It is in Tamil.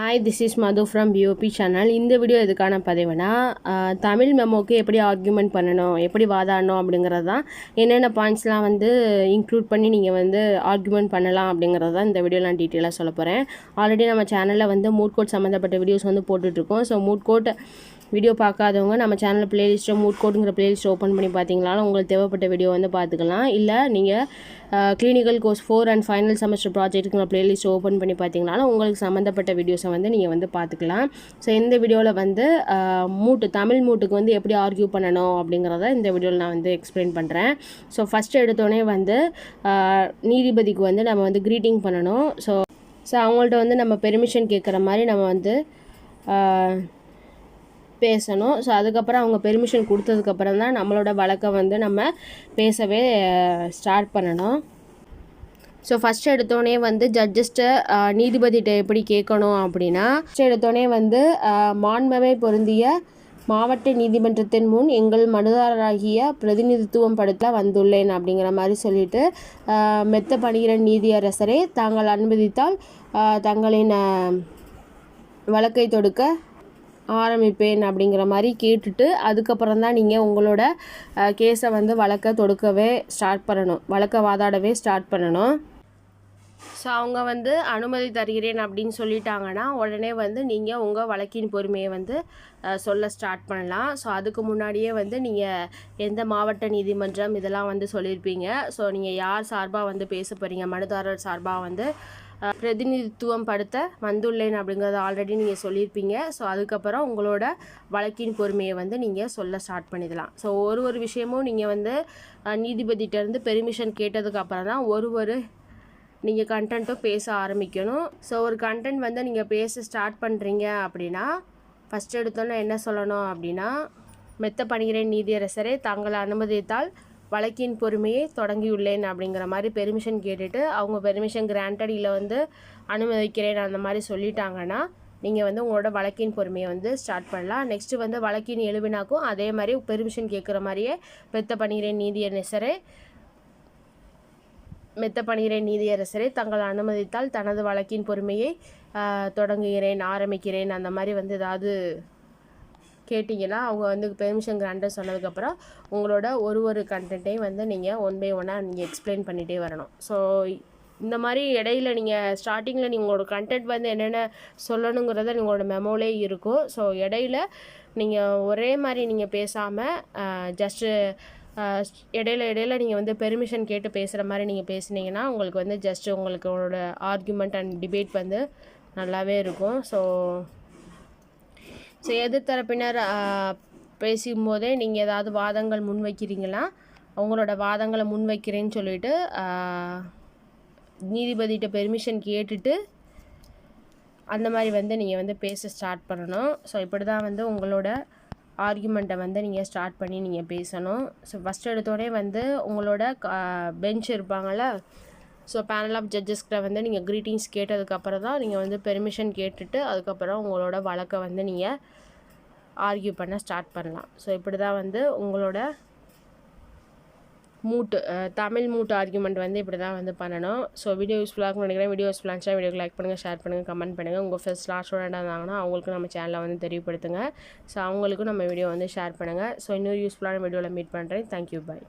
Hi, this is Madhu from POP channel. இந்த வீடியோ எதுக்கான பதிவுனா, தமிழ் மெமோக்கு எப்படி ஆர்கியூமெண்ட் பண்ணணும், எப்படி வாதாடணும் அப்படிங்கிறது தான். என்னென்ன பாயிண்ட்ஸ்லாம் வந்து இன்க்ளூட் பண்ணி நீங்கள் வந்து ஆர்கியூமெண்ட் பண்ணலாம் அப்படிங்கிறது தான் இந்த வீடியோ நான் டீட்டெயிலாக சொல்ல போகிறேன். ஆல்ரெடி நம்ம சேனலில் வந்து மூட் கோட் சம்மந்தப்பட்ட வீடியோஸ் வந்து போட்டுட்ருக்கோம். ஸோ மூட் கோட் வீடியோ பார்க்காதவங்க நம்ம சேனலில் ப்ளேலிஸ்ட்டை மூட் கோடுங்கிற ப்ளேலிஸ்ட்டை ஓப்பன் பண்ணி பார்த்தீங்களாலும் உங்களுக்கு தேவைப்பட்ட வீடியோ வந்து பார்த்துக்கலாம். இல்லை நீங்கள் clinical course 4 and final semester ப்ராஜெக்ட்டுங்கிற ப்ளேலிஸ்ட்டை ஓப்பன் பண்ணி பார்த்தீங்கனாலும் உங்களுக்கு சம்மந்தப்பட்ட வீடியோஸை வந்து நீங்கள் வந்து பார்த்துக்கலாம். ஸோ இந்த வீடியோவில் வந்து தமிழ் மூட்டுக்கு வந்து எப்படி ஆர்கியூ பண்ணணும் அப்படிங்கிறத இந்த வீடியோவில் நான் வந்து எக்ஸ்பிளைன் பண்ணுறேன். ஸோ ஃபஸ்ட்டு எடுத்தோடனே வந்து நீதிபதிக்கு வந்து நம்ம வந்து க்ரீட்டிங் பண்ணணும். ஸோ அவங்கள்ட்ட வந்து நம்ம பெர்மிஷன் கேட்குற மாதிரி நம்ம வந்து பேசணும். ஸோ அதுக்கப்புறம் அவங்க பெர்மிஷன் கொடுத்ததுக்கப்புறம் தான் நம்மளோட வழக்கை வந்து நம்ம பேசவே ஸ்டார்ட் பண்ணணும். ஸோ ஃபஸ்ட்டு எடுத்தோடனே வந்து ஜட்ஜஸ்ட்டை நீதிபதிகிட்ட எப்படி கேட்கணும் அப்படின்னா, ஃபஸ்ட்டு எடுத்தோடனே வந்து மாண்புமை பொருந்திய மாவட்ட நீதிமன்றத்தின் முன் எங்கள் மனுதாரராகிய பிரதிநிதித்துவம் படுத்த வந்துள்ளேன் அப்படிங்கிற மாதிரி சொல்லிட்டு, மெத்த பணிகிற நீதியரசரே தாங்கள் அனுமதித்தால் தங்களின் வழக்கை தொடுக்க ஆரம்பிப்பேன் அப்படிங்கிற மாதிரி கேட்டுட்டு அதுக்கப்புறம் தான் நீங்கள் உங்களோட கேஸை வந்து வழக்கை தொடுக்கவே ஸ்டார்ட் பண்ணணும், வழக்கை வாதாடவே ஸ்டார்ட் பண்ணணும். ஸோ அவங்க வந்து அனுமதி தருகிறேன் அப்படின்னு சொல்லிட்டாங்கன்னா உடனே வந்து நீங்கள் உங்கள் வழக்கின் பொறுமையை வந்து சொல்ல ஸ்டார்ட் பண்ணலாம். ஸோ அதுக்கு முன்னாடியே வந்து நீங்கள் எந்த மாவட்ட நீதிமன்றம் இதெல்லாம் வந்து சொல்லியிருப்பீங்க. ஸோ நீங்கள் யார் சார்பாக வந்து பேச போகிறீங்க, மனுதாரர் சார்பாக வந்து பிரதிநிதித்துவம் படுத்த வந்துள்ளேன் அப்படிங்கிறத ஆல்ரெடி நீங்கள் சொல்லியிருப்பீங்க. ஸோ அதுக்கப்புறம் உங்களோட வழக்கின் பொறுமையை வந்து நீங்கள் சொல்ல ஸ்டார்ட் பண்ணிடலாம். ஸோ ஒரு விஷயமும் நீங்கள் வந்து நீதிபதிகிட்டேருந்து பெர்மிஷன் கேட்டதுக்கப்புறம் தான் ஒரு நீங்கள் கண்டென்ட்டும் பேச ஆரம்பிக்கணும். ஸோ ஒரு கண்டென்ட் வந்து நீங்கள் பேச ஸ்டார்ட் பண்ணுறீங்க அப்படின்னா ஃபஸ்ட் எடுத்தோன்னே என்ன சொல்லணும் அப்படின்னா, மெத்த பணிகிறேன் நீதியரசரே தாங்கள் அனுமதித்தால் வழக்கின் பொறுமையை தொடங்கியுள்ளேன் அப்படிங்கிற மாதிரி பெர்மிஷன் கேட்டுட்டு அவங்க பெர்மிஷன் கிராண்டட் இல்லை வந்து அனுமதிக்கிறேன் அந்த மாதிரி சொல்லிட்டாங்கன்னா நீங்கள் வந்து உங்களோட வழக்கின் பொறுமையை வந்து ஸ்டார்ட் பண்ணலாம். நெக்ஸ்ட்டு வந்து வழக்கின் எழுவினாக்கும் அதே மாதிரி பெர்மிஷன் கேட்குற மாதிரியே மெத்த பணிகிறேன் நீதியரசரே தங்கள் அனுமதித்தால் தனது வழக்கின் பொறுமையை ஆரம்பிக்கிறேன் அந்த மாதிரி வந்து ஏதாவது கேட்டிங்கன்னா அவங்க வந்து பெர்மிஷன் கிராண்டட் சொன்னதுக்கப்புறம் உங்களோட ஒரு கண்டென்ட்டையும் வந்து நீங்கள் ஒன் பை ஒன்னாக நீங்கள் எக்ஸ்பிளைன் பண்ணிகிட்டே வரணும். ஸோ இந்த மாதிரி இடையில நீங்கள் ஸ்டார்டிங்கில் நீங்கள் உங்களோட கண்டென்ட் வந்து என்னென்ன சொல்லணுங்கிறத உங்களோட மெமோலே இருக்கும். ஸோ இடையில நீங்கள் ஒரே மாதிரி நீங்கள் பேசாமல் ஜஸ்ட்டு இடையில நீங்கள் வந்து பெர்மிஷன் கேட்டு பேசுகிற மாதிரி நீங்கள் பேசுனீங்கன்னா உங்களுக்கு வந்து ஜஸ்ட்டு உங்களோட ஆர்கியூமெண்ட் அண்ட் டிபேட் வந்து நல்லாவே இருக்கும். ஸோ எதிர்த்தரப்பினர் பேசும்போதே நீங்கள் ஏதாவது வாதங்கள் முன்வைக்கிறீங்களா, அவங்களோட வாதங்களை முன்வைக்கிறேன்னு சொல்லிவிட்டு நீதிபதிகிட்ட பெர்மிஷன் கேட்டுட்டு அந்த மாதிரி வந்து நீங்கள் வந்து பேச ஸ்டார்ட் பண்ணணும். ஸோ இப்படி தான் வந்து உங்களோட ஆர்கியூமெண்ட்டை வந்து நீங்கள் ஸ்டார்ட் பண்ணி நீங்கள் பேசணும். ஸோ ஃபஸ்ட் எடுத்தோடனே வந்து உங்களோட பெஞ்ச் இருப்பாங்கள்ல, ஸோ பேனல் ஆஃப் ஜட்ஜஸ்கிட்ட வந்து நீங்கள் க்ரீட்டிங்ஸ் கேட்டதுக்கப்புறம் தான் நீங்கள் வந்து பெர்மிஷன் கேட்டுட்டு அதுக்கப்புறம் உங்களோட வழக்கை வந்து நீங்கள் ஆர்கியூ பண்ண ஸ்டார்ட் பண்ணலாம். ஸோ இப்படி தான் வந்து உங்களோட தமிழ் மூட்டு ஆர்கியூமெண்ட் வந்து இப்படி தான் வந்து பண்ணணும். ஸோ வீடியோ யூஸ்ஃபுல்லாக நினைக்கிறேன். வீடியோ யூஸ்ஃபுல்லாக இருந்துச்சுன்னா வீடியோக்கு லைக் பண்ணுங்கள், ஷேர் பண்ணுங்கள், கமெண்ட் பண்ணுங்கள். உங்கள் ஃபர்ஸ்ட் லாஸ்ட் ஸ்டூடெண்ட்டாக இருந்தாங்கன்னா அவங்களுக்கும் நம்ம சேனலை வந்து தெரியப்படுத்துங்க. ஸோ அவங்களுக்கும் நம்ம வீடியோ வந்து ஷேர் பண்ணுங்கள். ஸோ இன்னொரு யூஸ்ஃபுல்லான வீடியோவில் மீட் பண்ணுறேன். தேங்க்யூ, பாய்.